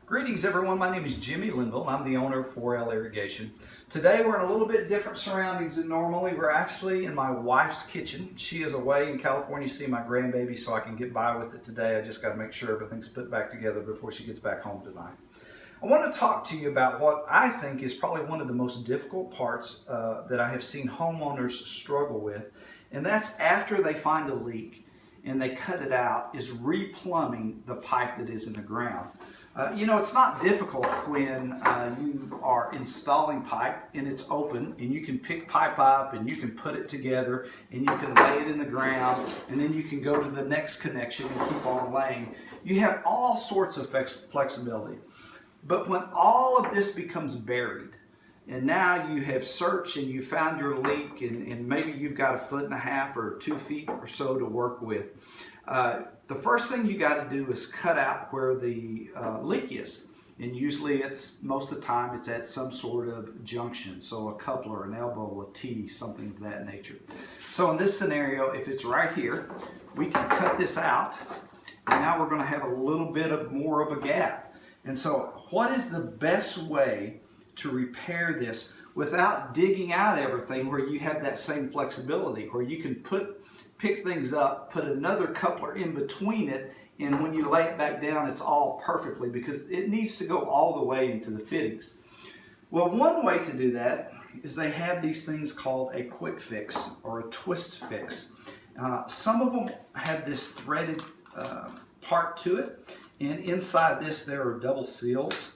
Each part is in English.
Greetings everyone, my name is Jimmy Linville. I'm the owner of 4L Irrigation. Today we're in a little bit different surroundings than normally. We're actually in my wife's kitchen. She is away in California seeing my grandbaby, so I can get by with it today. I just got to make sure everything's put back together before she gets back home tonight. I want to talk to you about what I think is probably one of the most difficult parts that I have seen homeowners struggle with, and that's after they find a leak and they cut it out, is replumbing the pipe that is in the ground. It's not difficult when you are installing pipe and it's open and you can pick pipe up and you can put it together and you can lay it in the ground and then you can go to the next connection and keep on laying. You have all sorts of flexibility. But when all of this becomes buried and now you have searched and you found your leak and maybe you've got 1.5 feet or 2 feet or so to work with, the first thing you got to do is cut out where the leak is. And usually most of the time it's at some sort of junction. So a coupler, an elbow, a T, something of that nature. So in this scenario, if it's right here, we can cut this out. And now we're going to have a little bit more of a gap. And so what is the best way to repair this without digging out everything, where you have that same flexibility, where you can pick things up, put another coupler in between it, and when you lay it back down, it's all perfectly, because it needs to go all the way into the fittings. Well, one way to do that is they have these things called a quick fix or a twist fix. Some of them have this threaded part to it, and inside this there are double seals.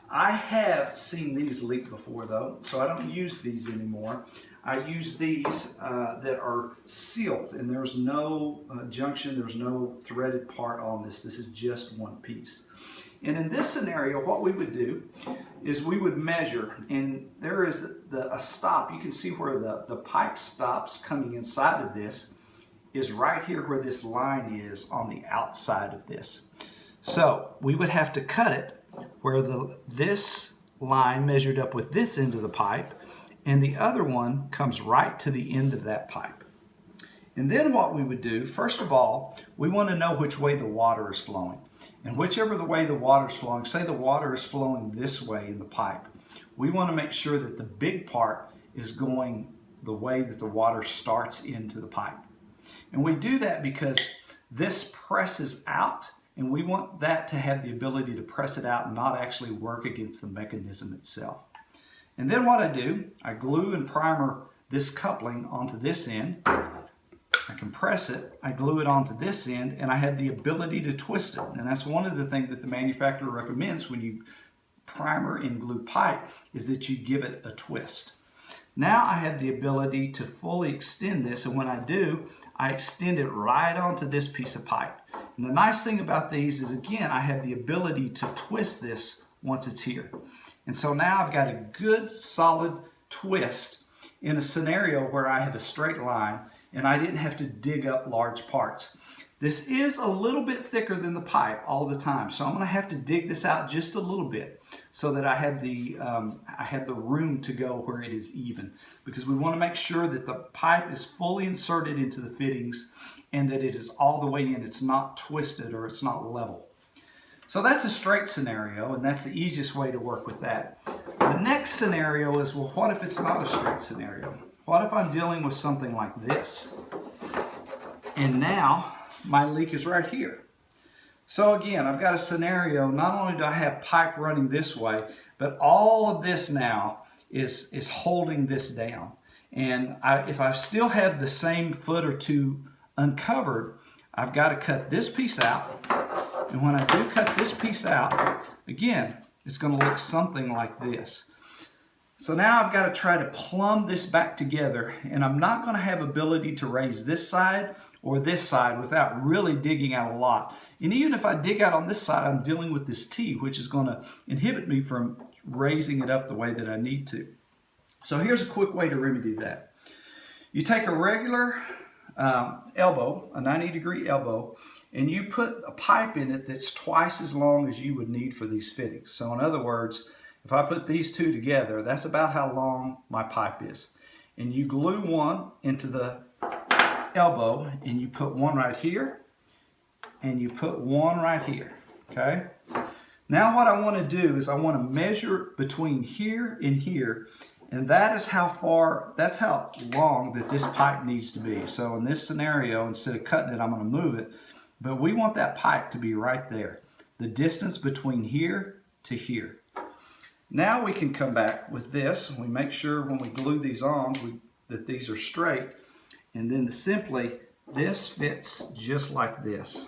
I have seen these leak before though, so I don't use these anymore. I use these that are sealed, and there's no junction, there's no threaded part on this. This is just one piece. And in this scenario, what we would do is we would measure, and there is a stop. You can see where the pipe stops coming inside of this is right here where this line is on the outside of this. So we would have to cut it where this line measured up with this end of the pipe, and the other one comes right to the end of that pipe. And then what we would do, first of all, we want to know which way the water is flowing. And whichever the way the water is flowing, say the water is flowing this way in the pipe, we want to make sure that the big part is going the way that the water starts into the pipe. And we do that because this presses out, and we want that to have the ability to press it out and not actually work against the mechanism itself. And then what I do, I glue and primer this coupling onto this end. I compress it, I glue it onto this end, and I have the ability to twist it. And that's one of the things that the manufacturer recommends when you primer and glue pipe, is that you give it a twist. Now I have the ability to fully extend this, and when I do, I extend it right onto this piece of pipe. And the nice thing about these is, again, I have the ability to twist this once it's here. And so now I've got a good solid twist in a scenario where I have a straight line and I didn't have to dig up large parts. This is a little bit thicker than the pipe all the time, so I'm going to have to dig this out just a little bit so that I have the room to go where it is even, because we want to make sure that the pipe is fully inserted into the fittings and that it is all the way in. It's not twisted or it's not level. So that's a straight scenario, and that's the easiest way to work with that. The next scenario is, well, what if it's not a straight scenario? What if I'm dealing with something like this? And now my leak is right here. So again, I've got a scenario, not only do I have pipe running this way, but all of this now is holding this down. And if I still have the same foot or two uncovered, I've got to cut this piece out. And when I do cut this piece out, again, it's going to look something like this. So now I've got to try to plumb this back together, and I'm not going to have ability to raise this side or this side without really digging out a lot. And even if I dig out on this side, I'm dealing with this T, which is going to inhibit me from raising it up the way that I need to. So here's a quick way to remedy that. You take a regular elbow, a 90-degree elbow, and you put a pipe in it that's twice as long as you would need for these fittings. So in other words, if I put these two together, that's about how long my pipe is. And you glue one into the elbow, and you put one right here, and you put one right here, okay? Now what I want to do is I want to measure between here and here, and that is how far, that's how long that this pipe needs to be. So in this scenario, instead of cutting it, I'm going to move it, but we want that pipe to be right there. The distance between here to here. Now we can come back with this. We make sure when we glue these on that these are straight, and then simply this fits just like this.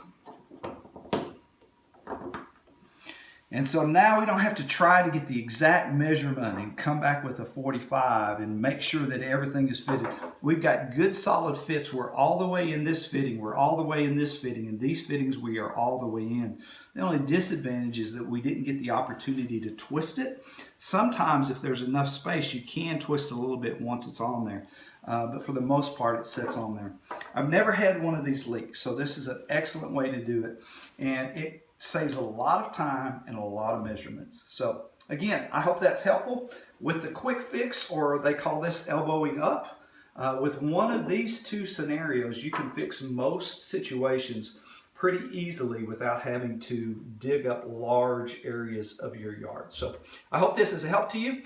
And so now we don't have to try to get the exact measurement and come back with a 45 and make sure that everything is fitted. We've got good solid fits. We're all the way in this fitting, we're all the way in this fitting, and these fittings we are all the way in. The only disadvantage is that we didn't get the opportunity to twist it. Sometimes if there's enough space, you can twist a little bit once it's on there. But for the most part, it sits on there. I've never had one of these leaks, so this is an excellent way to do it. And it saves a lot of time and a lot of measurements. So again, I hope that's helpful. With the quick fix, or they call this elbowing up, with one of these two scenarios, you can fix most situations pretty easily without having to dig up large areas of your yard. So I hope this is a help to you.